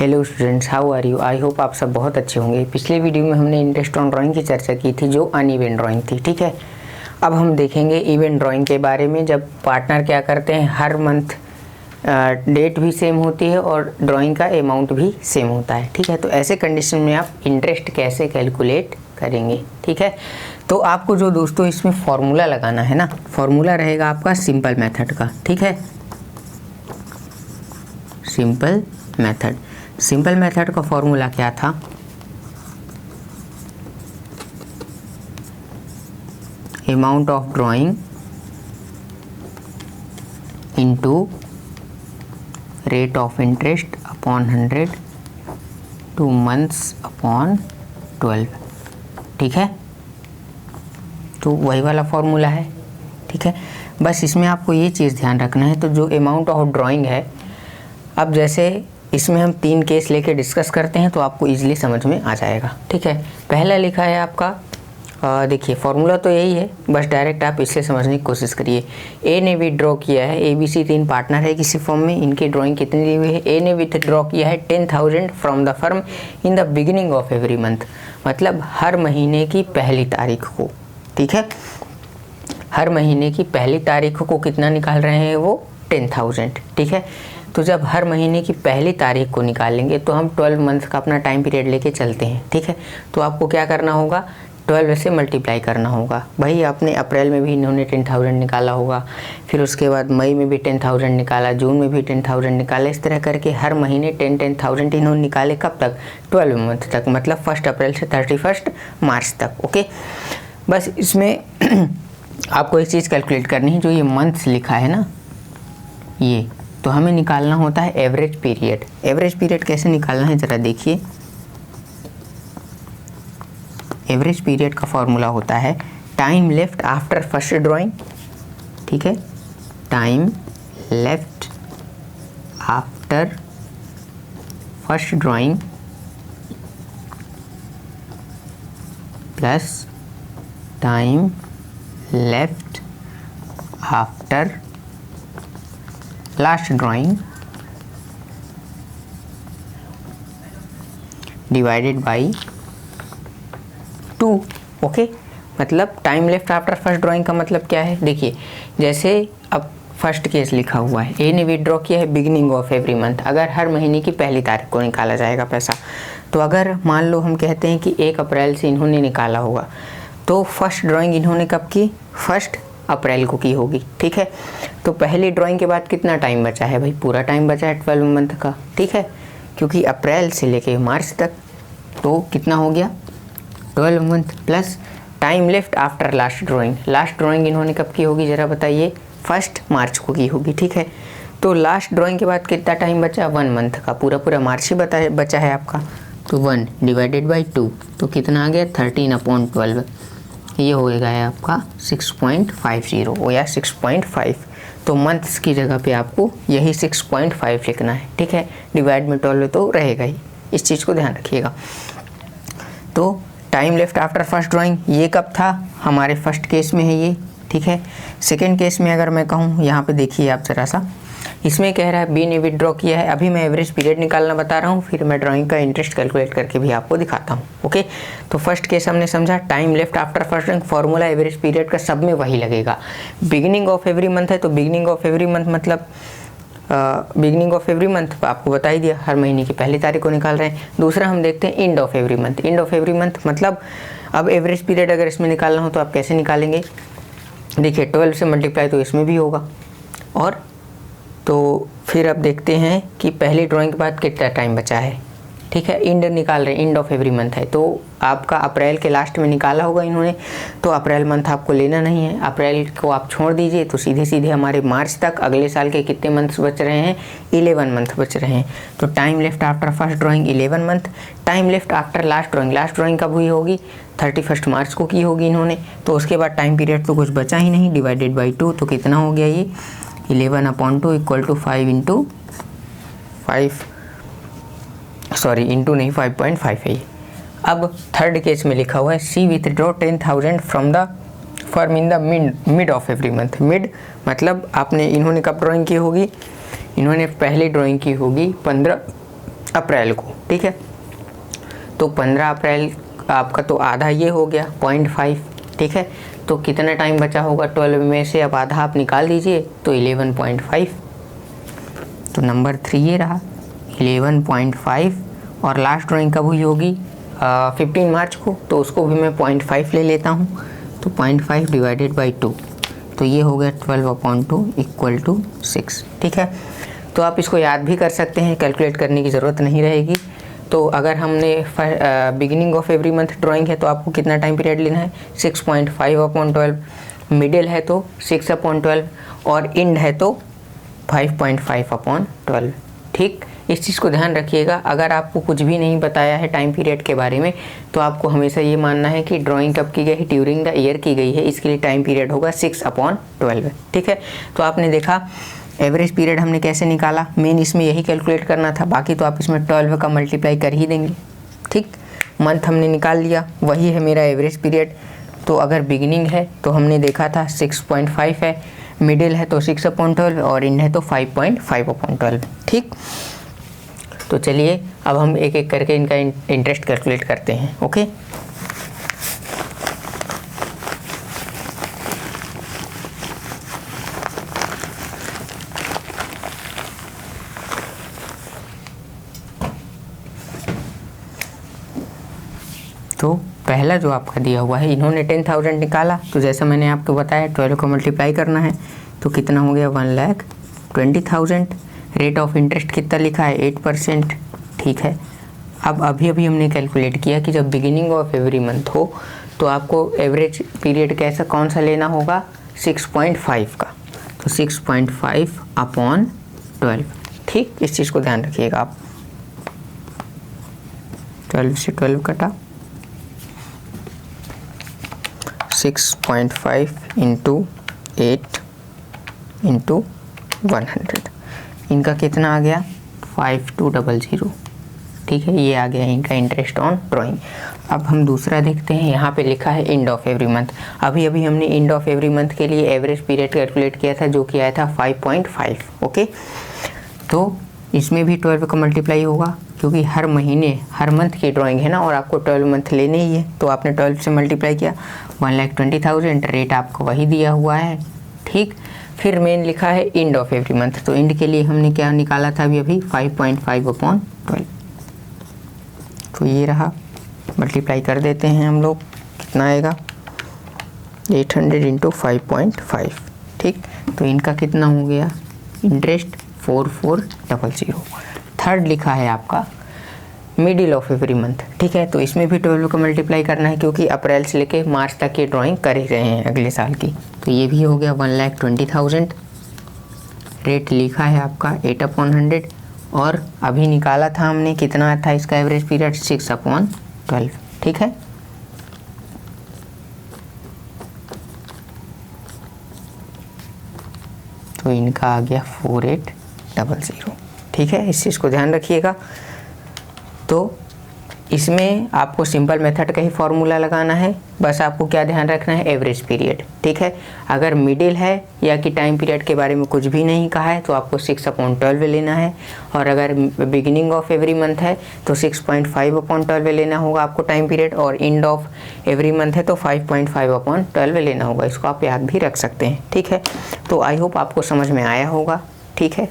Hello students, how are you. I hope आप सब बहुत अच्छे होंगे। पिछले वीडियो में हमने इंटरेस्ट ऑन ड्राइंग की चर्चा की थी जो अनइवन ड्राइंग थी, ठीक है। अब हम देखेंगे इवन ड्राइंग के बारे में। जब पार्टनर क्या करते हैं, हर मंथ डेट भी सेम होती है और ड्राइंग का अमाउंट भी सेम होता है, ठीक है। तो ऐसे कंडीशन में आप इंटरेस्ट कैसे कैलकुलेट करेंगे, ठीक है। तो आपको जो दोस्तों इसमें फॉर्मूला लगाना है ना, फॉर्मूला रहेगा आपका सिंपल मेथड का, ठीक है। सिंपल मेथड का फॉर्मूला क्या था, amount of drawing into rate of interest upon 100 2 months upon 12, ठीक है। तो वही वाला फॉर्मूला है, ठीक है। बस इसमें आपको ये चीज़ ध्यान रखना है। तो जो अमाउंट ऑफ ड्राइंग है, अब जैसे इसमें हम 3 केस लेके डिस्कस करते हैं तो आपको इजीली समझ में आ जाएगा, ठीक है। पहला लिखा है आपका, देखिए फॉर्मूला तो यही है, बस डायरेक्ट आप इससे समझने की कोशिश करिए। ए ने विथड्रॉ किया है, ABC 3 पार्टनर है किसी फर्म में, इनकी ड्राइंग कितनी दी हुई है। ए ने विथड्रॉ किया है 10,000 from the firm in the beginning of every month, मतलब हर महीने की पहली तारीख को, ठीक है। हर महीने की पहली तारीख को कितना निकाल रहे हैं वो 10,000, ठीक है। तो जब हर महीने की पहली तारीख को निकालेंगे तो हम 12 मंथ का अपना टाइम पीरियड लेके चलते हैं, ठीक है। तो आपको क्या करना होगा, 12 से मल्टीप्लाई करना होगा। भाई आपने अप्रैल में भी इन्होंने 10,000 निकाला होगा, फिर उसके बाद मई में भी 10,000 निकाला, जून में भी 10,000 निकाला, इस तरह करके हर महीने 10,000 इन्होंने निकाले। कब तक, 12 मंथ तक, मतलब 1 अप्रैल से 31 मार्च तक, ओके। बस इसमें आपको एक चीज़ कैलकुलेट करनी है, जो ये मंथ्स लिखा है ना, ये तो हमें निकालना होता है एवरेज पीरियड। एवरेज पीरियड कैसे निकालना है ज़रा देखिए। एवरेज पीरियड का फॉर्मूला होता है time left after first drawing, ठीक है। Time left after first drawing plus time left after last drawing divided by 2, okay. मतलब time left after first drawing का मतलब क्या है, देखिए जैसे अब फर्स्ट केस लिखा हुआ है, ए ने विड्रॉ किया है बिगिनिंग ऑफ एवरी मंथ, अगर हर महीने की पहली तारीख को निकाला जाएगा पैसा। तो अगर मान लो हम कहते हैं कि 1 अप्रैल से इन्होंने निकाला होगा, तो फर्स्ट ड्राइंग इन्होंने कब की, 1 अप्रैल को की होगी, ठीक है। तो पहली ड्राइंग के बाद कितना टाइम बचा है भाई, पूरा टाइम बचा है 12 मंथ का, ठीक है, क्योंकि अप्रैल से लेके मार्च तक, तो कितना हो गया 12 month plus time left after last drawing. Last drawing इन्होंने कब की होगी ज़रा बताइए, 1 मार्च को की होगी, ठीक है। तो लास्ट ड्राइंग के बाद कितना टाइम बचा, 1 मंथ का, पूरा मार्च ही बचा है आपका। तो 1 डिवाइडेड बाई 2, तो कितना आ गया 13/12, ये होएगा आपका 6.50 या 6.5। तो मंथ्स की जगह पे आपको यही 6.5 लिखना है, ठीक है। डिवाइड में 12 तो रहेगा ही, इस चीज़ को ध्यान रखिएगा। तो time left after first drawing ये कब था, हमारे फर्स्ट केस में है ये, ठीक है। सेकेंड केस में अगर मैं कहूँ, यहाँ पे देखिए आप ज़रा सा, इसमें कह रहा है बी ने विड्रॉ किया है। अभी मैं एवरेज पीरियड निकालना बता रहा हूँ, फिर मैं ड्राइंग का इंटरेस्ट कैलकुलेट करके भी आपको दिखाता हूँ, ओके। तो फर्स्ट केस हमने समझा, time left after first drawing, formula average period का सब में वही लगेगा। बिगिनिंग ऑफ एवरी मंथ है, तो बिगिनिंग ऑफ एवरी मंथ मतलब बिगिनिंग ऑफ एवरी मंथ आपको बता ही दिया, हर महीने की पहली तारीख को निकाल रहे हैं। दूसरा हम देखते हैं end of every month. End of every month मतलब अब एवरेज पीरियड अगर इसमें निकालना हो तो आप कैसे निकालेंगे, देखिए 12 से मल्टीप्लाई तो इसमें भी होगा, और तो फिर अब देखते हैं कि पहली ड्राइंग के बाद कितना टाइम बचा है, ठीक है। एंड निकाल रहे हैं, एंड ऑफ एवरी मंथ है, तो आपका अप्रैल के लास्ट में निकाला होगा इन्होंने, तो अप्रैल मंथ आपको लेना नहीं है, अप्रैल को आप छोड़ दीजिए। तो सीधे हमारे मार्च तक अगले साल के कितने मंथ्स बच रहे हैं, 11 मंथ बच रहे हैं। तो time left after first drawing 11 month, time left after last drawing कब हुई होगी, 31 मार्च को की होगी इन्होंने। तो उसके बाद टाइम पीरियड तो कुछ बचा ही नहीं, डिवाइडेड बाई 2, तो कितना हो गया ये 11/2 इक्वल टू 5.5 है। अब थर्ड केस में लिखा हुआ है C withdraw 10,000 from the firm in the mid of every month. Mid मतलब आपने इन्होंने कब ड्राइंग की होगी, इन्होंने पहले ड्राइंग की होगी 15 अप्रैल को, ठीक है। तो 15 अप्रैल आपका तो आधा ये हो गया 0.5, ठीक है। तो कितना टाइम बचा होगा 12 में से, अब आधा आप निकाल दीजिए तो 11.5। तो नंबर 3 ये रहा 11.5। और लास्ट ड्राइंग कब हुई होगी 15 मार्च को, तो उसको भी मैं 0.5 ले लेता हूँ। तो 0.5 डिवाइडेड बाई 2, तो ये हो गया 12/2 इक्वल टू 6, ठीक है। तो आप इसको याद भी कर सकते हैं, कैलकुलेट करने की ज़रूरत नहीं रहेगी। तो अगर हमने beginning of every month drawing है तो आपको कितना टाइम पीरियड लेना है 6.5/12, मिडिल है तो 6/12 और एंड है तो 5.5/12, ठीक। इस चीज़ को ध्यान रखिएगा। अगर आपको कुछ भी नहीं बताया है टाइम पीरियड के बारे में तो आपको हमेशा ये मानना है कि ड्राइंग कब की गई है, ड्यूरिंग द ईयर की गई है, इसके लिए टाइम पीरियड होगा 6/12, ठीक है। तो आपने देखा एवरेज पीरियड हमने कैसे निकाला, मेन इसमें यही कैलकुलेट करना था, बाकी तो आप इसमें 12 का मल्टीप्लाई कर ही देंगे, ठीक। मंथ हमने निकाल लिया, वही है मेरा एवरेज पीरियड। तो अगर बिगिनिंग है तो हमने देखा था 6.5 है, मिडिल है तो 6/12 और एंड है तो 5.5/12, ठीक। तो चलिए अब हम एक एक करके इनका इंटरेस्ट कैलकुलेट करते हैं, ओके। तो पहला जो आपका दिया हुआ है, इन्होंने 10,000 निकाला, तो जैसा मैंने आपको बताया 12 को मल्टीप्लाई करना है, तो कितना हो गया 1,20,000। रेट ऑफ इंटरेस्ट कितना लिखा है 8%, ठीक है। अब अभी हमने कैलकुलेट किया कि जब बिगिनिंग ऑफ एवरी मंथ हो तो आपको एवरेज पीरियड कैसा कौन सा लेना होगा 6.5 का, तो 6.5/12, ठीक। इस चीज़ को ध्यान रखिएगा आप। 12 से 12 कटा, 6.5 इंटू 8 इंटू 100, इनका कितना आ गया 5200, ठीक है। ये आ गया इनका इंटरेस्ट ऑन ड्राइंग। अब हम दूसरा देखते हैं, यहाँ पे लिखा है एंड ऑफ एवरी मंथ। अभी हमने एंड ऑफ एवरी मंथ के लिए एवरेज पीरियड कैलकुलेट किया था जो कि आया था 5.5, ओके। तो इसमें भी 12 का मल्टीप्लाई होगा क्योंकि हर महीने हर मंथ की ड्राइंग है ना, और आपको 12 मंथ लेने ही है, तो आपने 12 से मल्टीप्लाई किया 1,20,000, रेट आपको वही दिया हुआ है, ठीक। फिर मेन लिखा है एंड ऑफ एवरी मंथ, तो एंड के लिए हमने क्या निकाला था अभी 5.5/12, तो ये रहा। मल्टीप्लाई कर देते हैं हम लोग, कितना आएगा 800 इंटू 5.5, ठीक। तो इनका कितना हो गया इंटरेस्ट 4400। थर्ड लिखा है आपका मिडिल ऑफ एवरी मंथ, ठीक है। तो इसमें भी 12 को मल्टीप्लाई करना है क्योंकि अप्रैल से लेके मार्च तक की ड्राइंग कर ही रहे हैं अगले साल की। तो ये भी हो गया 1,20,000। रेट लिखा है आपका 8/100 और अभी निकाला था हमने कितना था इसका एवरेज पीरियड 6/12, ठीक है। तो इनका आ गया 4800, ठीक है। इस चीज़ को ध्यान रखिएगा। तो इसमें आपको सिंपल मेथड का ही फॉर्मूला लगाना है, बस आपको क्या ध्यान रखना है एवरेज पीरियड, ठीक है। अगर मिडिल है या कि टाइम पीरियड के बारे में कुछ भी नहीं कहा है तो आपको 6/12 लेना है, और अगर बिगिनिंग ऑफ एवरी मंथ है तो 6.5/12 लेना होगा आपको टाइम पीरियड, और एंड ऑफ एवरी मंथ है तो 5.5/12 लेना होगा। इसको आप याद भी रख सकते हैं, ठीक है। तो आई होप आपको समझ में आया होगा, ठीक है।